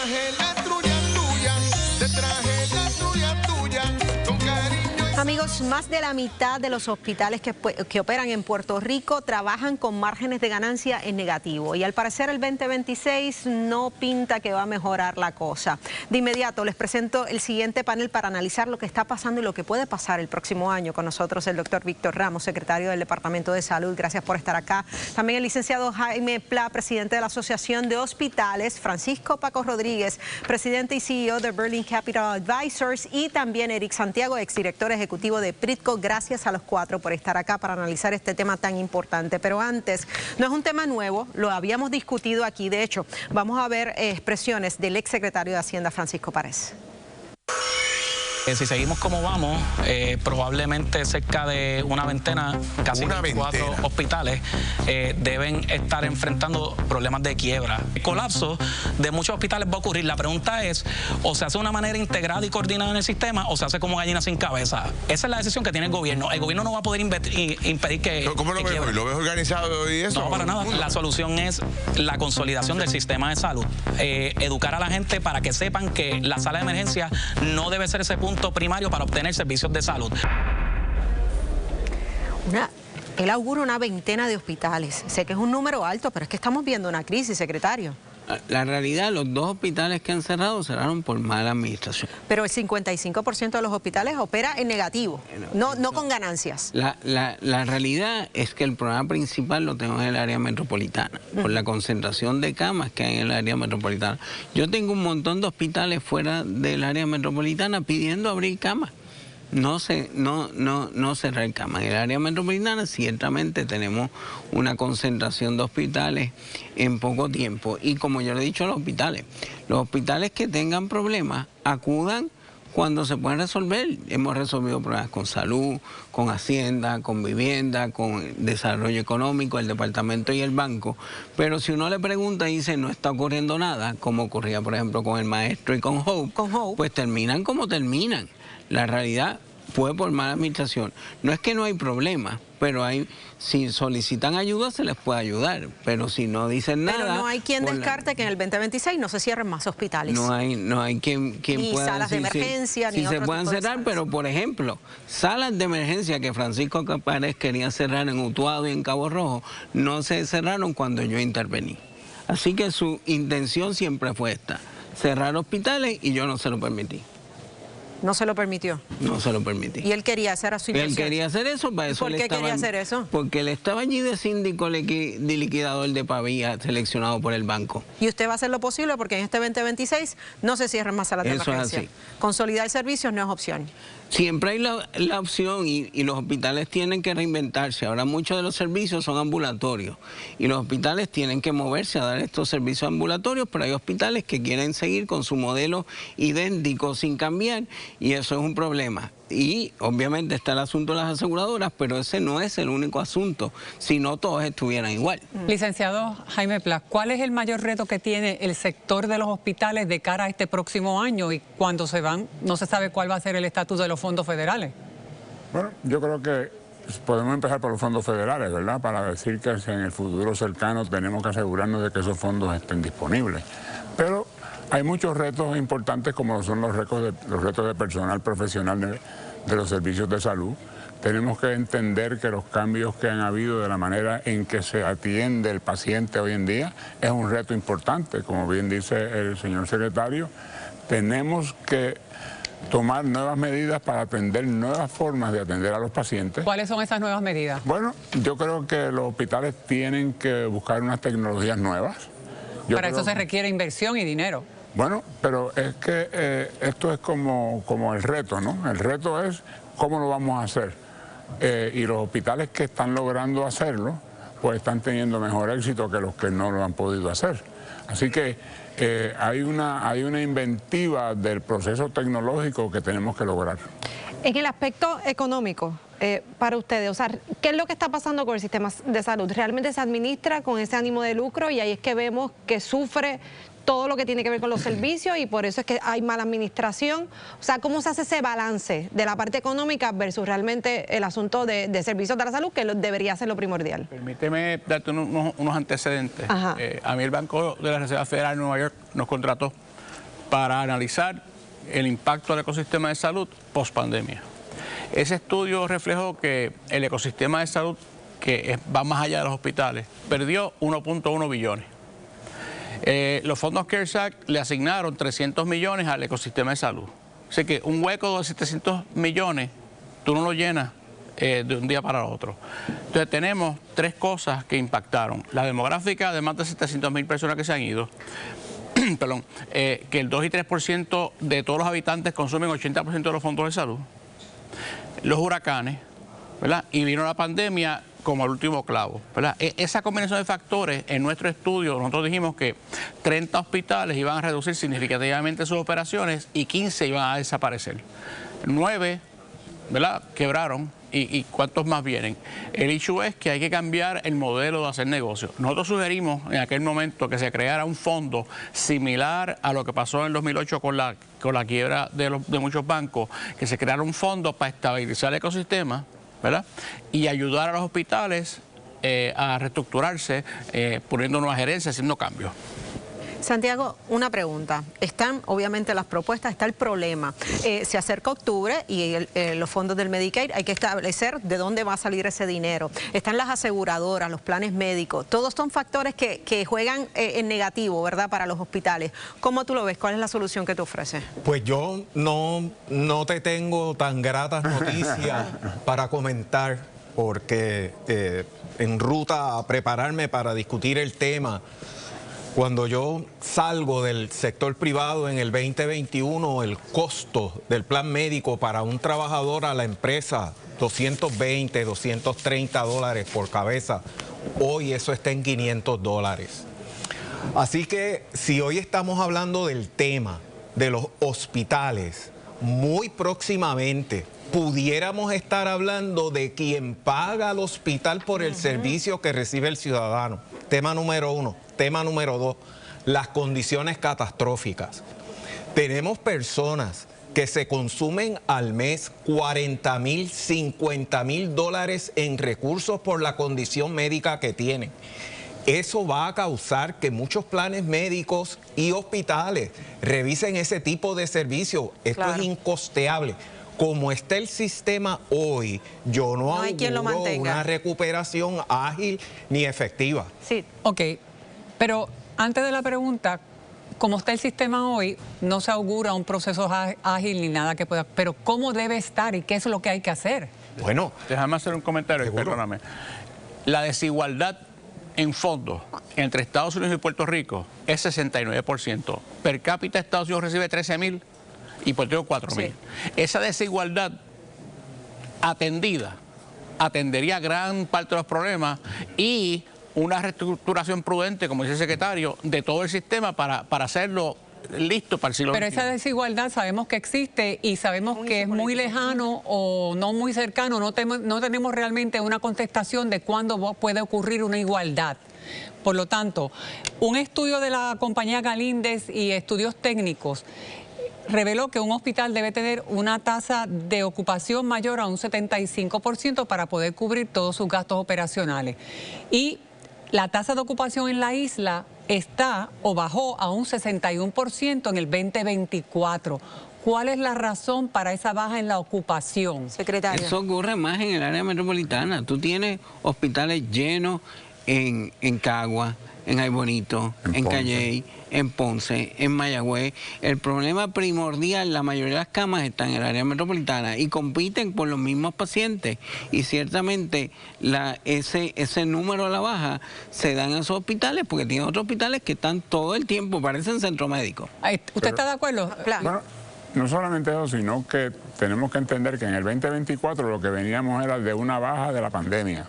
traje la trulla tuya, te traje la trulla tuya, con cariño. Amigos, más de la mitad de los hospitales que operan en Puerto Rico trabajan con márgenes de ganancia en negativo y al parecer el 2026 no pinta que va a mejorar la cosa. De inmediato les presento el siguiente panel para analizar lo que está pasando y lo que puede pasar el próximo año. Con nosotros el doctor Víctor Ramos, secretario del Departamento de Salud. Gracias por estar acá. También el licenciado Jaime Pla, presidente de la Asociación de Hospitales. Francisco Paco Rodríguez, presidente y CEO de Berlin Capital Advisors. Y también Eric Santiago, exdirector ejecutivo de Pritco. Gracias a los cuatro por estar acá para analizar este tema tan importante. Pero antes, no es un tema nuevo, lo habíamos discutido aquí. De hecho, vamos a ver expresiones del exsecretario de Hacienda, Francisco Párez. Si seguimos como vamos, probablemente cerca de una veintena, casi 24 hospitales deben estar enfrentando problemas de quiebra. El colapso de muchos hospitales va a ocurrir. La pregunta es, o se hace de una manera integrada y coordinada en el sistema, o se hace como gallina sin cabeza. Esa es la decisión que tiene el gobierno. El gobierno no va a poder impedir que ¿Cómo lo ves hoy? ¿Lo ves organizado y eso? No, para nada. La solución es la consolidación del sistema de salud. Educar a la gente para que sepan que la sala de emergencia no debe ser ese punto primario para obtener servicios de salud. Él augura una veintena de hospitales. Sé que es un número alto, pero es que estamos viendo una crisis, secretario. La realidad, los dos hospitales que han cerrado cerraron por mala administración. Pero el 55% de los hospitales opera en negativo, no con ganancias. La realidad es que el problema principal lo tenemos en el área metropolitana, por la concentración de camas que hay en el área metropolitana. Yo tengo un montón de hospitales fuera del área metropolitana pidiendo abrir camas. No cerrar camas. En el área metropolitana ciertamente tenemos una concentración de hospitales en poco tiempo. Y como yo le he dicho a los hospitales que tengan problemas, acudan cuando se puedan resolver. Hemos resolvido problemas con salud, con Hacienda, con vivienda, con desarrollo económico, el departamento y el banco. Pero si uno le pregunta y dice no está ocurriendo nada, como ocurría por ejemplo con el maestro y con Hope, pues terminan como terminan. La realidad fue por mala administración. No es que no hay problema, pero si solicitan ayuda se les puede ayudar, pero si no dicen nada... Pero no hay quien descarte que en el 202026 no se cierren más hospitales. No hay quien ni pueda salas de emergencia, ni se puedan cerrar, pero por ejemplo, salas de emergencia que Francisco Párez quería cerrar en Utuado y en Cabo Rojo, no se cerraron cuando yo intervení. Así que su intención siempre fue esta, cerrar hospitales, y yo no se lo permití. ¿No se lo permitió? No se lo permití. ¿Y él quería hacer a su inversión? Él quería hacer eso, para eso. ¿Por qué quería hacer eso? Porque él estaba allí de síndico de liquidador de Pavía, seleccionado por el banco. Y usted va a hacer lo posible porque en este 2026 no se cierren más salas de emergencia. Eso es así. Consolidar servicios no es opción. Siempre hay la opción y los hospitales tienen que reinventarse. Ahora muchos de los servicios son ambulatorios y los hospitales tienen que moverse a dar estos servicios ambulatorios, pero hay hospitales que quieren seguir con su modelo idéntico sin cambiar y eso es un problema. Y obviamente está el asunto de las aseguradoras, pero ese no es el único asunto, si no todos estuvieran igual. Licenciado Jaime Pla, ¿cuál es el mayor reto que tiene el sector de los hospitales de cara a este próximo año y cuando se van, no se sabe cuál va a ser el estatus de los fondos federales? Bueno, yo creo que podemos empezar por los fondos federales, ¿verdad? Para decir que en el futuro cercano tenemos que asegurarnos de que esos fondos estén disponibles. Pero hay muchos retos importantes como son los retos de personal profesional de los servicios de salud. Tenemos que entender que los cambios que han habido de la manera en que se atiende el paciente hoy en día es un reto importante. Como bien dice el señor secretario, tenemos que tomar nuevas medidas para atender nuevas formas de atender a los pacientes. ¿Cuáles son esas nuevas medidas? Bueno, yo creo que los hospitales tienen que buscar unas tecnologías nuevas. Para eso se requiere inversión y dinero. Bueno, pero es que esto es como el reto, ¿no? El reto es cómo lo vamos a hacer. Y los hospitales que están logrando hacerlo, pues están teniendo mejor éxito que los que no lo han podido hacer. Así que hay una inventiva del proceso tecnológico que tenemos que lograr. En el aspecto económico, para ustedes, o sea, ¿qué es lo que está pasando con el sistema de salud? ¿Realmente se administra con ese ánimo de lucro y ahí es que vemos que sufre todo lo que tiene que ver con los servicios y por eso es que hay mala administración? O sea, ¿cómo se hace ese balance de la parte económica versus realmente el asunto de servicios de la salud, que debería ser lo primordial? Permíteme darte unos antecedentes. A mí el Banco de la Reserva Federal de Nueva York nos contrató para analizar el impacto del ecosistema de salud post-pandemia. Ese estudio reflejó que el ecosistema de salud, que va más allá de los hospitales, perdió 1.1 billones. Los fondos CARES Act le asignaron 300 millones al ecosistema de salud. Así que un hueco de 700 millones, tú no lo llenas de un día para otro. Entonces tenemos tres cosas que impactaron. La demográfica de más de 700.000 personas que se han ido, perdón, que el 2 y 3% de todos los habitantes consumen 80% de los fondos de salud, los huracanes, ¿verdad? Y vino la pandemia como el último clavo, ¿verdad? Esa combinación de factores, en nuestro estudio nosotros dijimos que 30 hospitales iban a reducir significativamente sus operaciones y 15 iban a desaparecer. 9, ¿verdad?, quebraron. ¿Y cuántos más vienen? El issue es que hay que cambiar el modelo de hacer negocio. Nosotros sugerimos en aquel momento que se creara un fondo similar a lo que pasó en el 2008 con la quiebra de muchos bancos, que se creara un fondo para estabilizar el ecosistema, ¿verdad?, y ayudar a los hospitales a reestructurarse, poniendo nuevas gerencias, haciendo cambios. Santiago, una pregunta. Están obviamente las propuestas, está el problema. Se acerca octubre y los fondos del Medicaid, hay que establecer de dónde va a salir ese dinero. Están las aseguradoras, los planes médicos. Todos son factores que juegan en negativo, ¿verdad?, para los hospitales. ¿Cómo tú lo ves? ¿Cuál es la solución que te ofreces? Pues yo no te tengo tan gratas noticias para comentar, porque en ruta a prepararme para discutir el tema, cuando yo salgo del sector privado en el 2021, el costo del plan médico para un trabajador a la empresa, 220, 230 dólares por cabeza. Hoy eso está en 500 dólares. Así que si hoy estamos hablando del tema de los hospitales, muy próximamente pudiéramos estar hablando de quien paga al hospital por el servicio que recibe el ciudadano. Tema número 1. Tema número 2, las condiciones catastróficas. Tenemos personas que se consumen al mes 40,000, 50,000 dólares en recursos por la condición médica que tienen. Eso va a causar que muchos planes médicos y hospitales revisen ese tipo de servicio. Esto es incosteable. Como está el sistema hoy, yo no auguro una recuperación ágil ni efectiva. Sí. Ok, pero antes de la pregunta, como está el sistema hoy, no se augura un proceso ágil ni nada que pueda... Pero ¿cómo debe estar y qué es lo que hay que hacer? Bueno, déjame hacer un comentario, perdóname. La desigualdad en fondos entre Estados Unidos y Puerto Rico es 69%. Per cápita Estados Unidos recibe 13,000 y Puerto Rico 4,000. Sí. Esa desigualdad atendería gran parte de los problemas y una reestructuración prudente, como dice el secretario, de todo el sistema para hacerlo listo para el siglo XXI. Pero esa desigualdad sabemos que existe y sabemos que es muy lejano o no muy cercano. No tenemos realmente una contestación de cuándo puede ocurrir una igualdad. Por lo tanto, un estudio de la compañía Galíndez y estudios técnicos reveló que un hospital debe tener una tasa de ocupación mayor a un 75% para poder cubrir todos sus gastos operacionales. Y la tasa de ocupación en la isla está o bajó a un 61% en el 2024. ¿Cuál es la razón para esa baja en la ocupación? Secretario. Eso ocurre más en el área metropolitana. Tú tienes hospitales llenos en Cagua, en Aybonito, en Calley, en Ponce, en Mayagüez. El problema primordial, la mayoría de las camas están en el área metropolitana y compiten por los mismos pacientes. Y ciertamente ese número a la baja se dan en esos hospitales porque tienen otros hospitales que están todo el tiempo, parecen centro médico. ¿Usted está de acuerdo? Bueno, no solamente eso, sino que tenemos que entender que en el 2024 lo que veníamos era de una baja de la pandemia.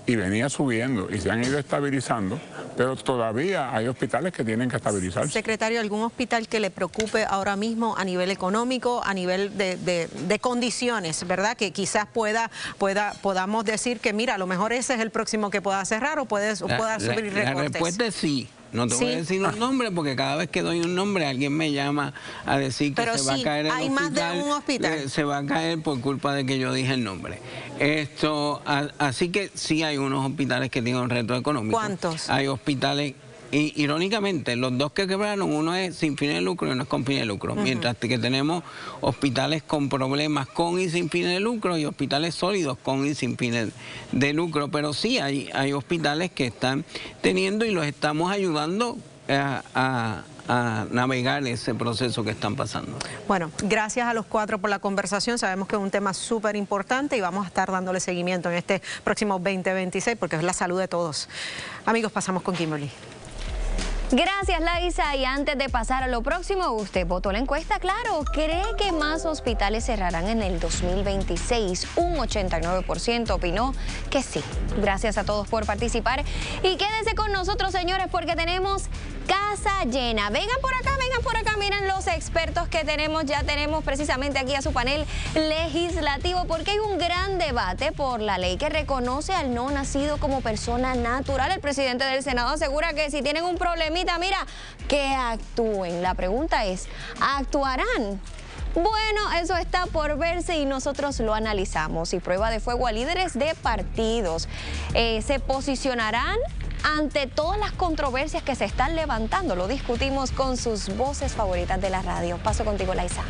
Y venía subiendo y se han ido estabilizando, pero todavía hay hospitales que tienen que estabilizarse. Secretario, ¿algún hospital que le preocupe ahora mismo a nivel económico, a nivel de condiciones, verdad? Que quizás podamos decir que, mira, a lo mejor ese es el próximo que pueda cerrar o pueda subir recortes. La respuesta es sí. No te voy a decir un nombre porque cada vez que doy un nombre alguien me llama a decir que se va a caer el hospital. Hay más de un hospital. Se va a caer por culpa de que yo dije el nombre. Así que sí hay unos hospitales que tienen un reto económico. ¿Cuántos? Hay hospitales Y irónicamente, los dos que quebraron, uno es sin fines de lucro y uno es con fines de lucro. Mientras que tenemos hospitales con problemas con y sin fines de lucro y hospitales sólidos con y sin fines de lucro. Pero sí hay hospitales que están teniendo y los estamos ayudando a navegar ese proceso que están pasando. Bueno, gracias a los cuatro por la conversación. Sabemos que es un tema súper importante y vamos a estar dándole seguimiento en este próximo 2026 porque es la salud de todos. Amigos, pasamos con Kimberly. Gracias, Laisa. Y antes de pasar a lo próximo, ¿usted votó la encuesta? Claro. ¿Cree que más hospitales cerrarán en el 2026? Un 89% opinó que sí. Gracias a todos por participar. Y quédense con nosotros, señores, porque tenemos casa llena. Vengan por acá, miren los expertos que tenemos. Ya tenemos precisamente aquí a su panel legislativo porque hay un gran debate por la ley que reconoce al no nacido como persona natural. El presidente del Senado asegura que si tienen un problemita, mira, que actúen. La pregunta es, ¿actuarán? Bueno, eso está por verse y nosotros lo analizamos. Y prueba de fuego a líderes de partidos. ¿Se posicionarán ante todas las controversias que se están levantando? Lo discutimos con sus voces favoritas de la radio. Paso contigo, Laisa.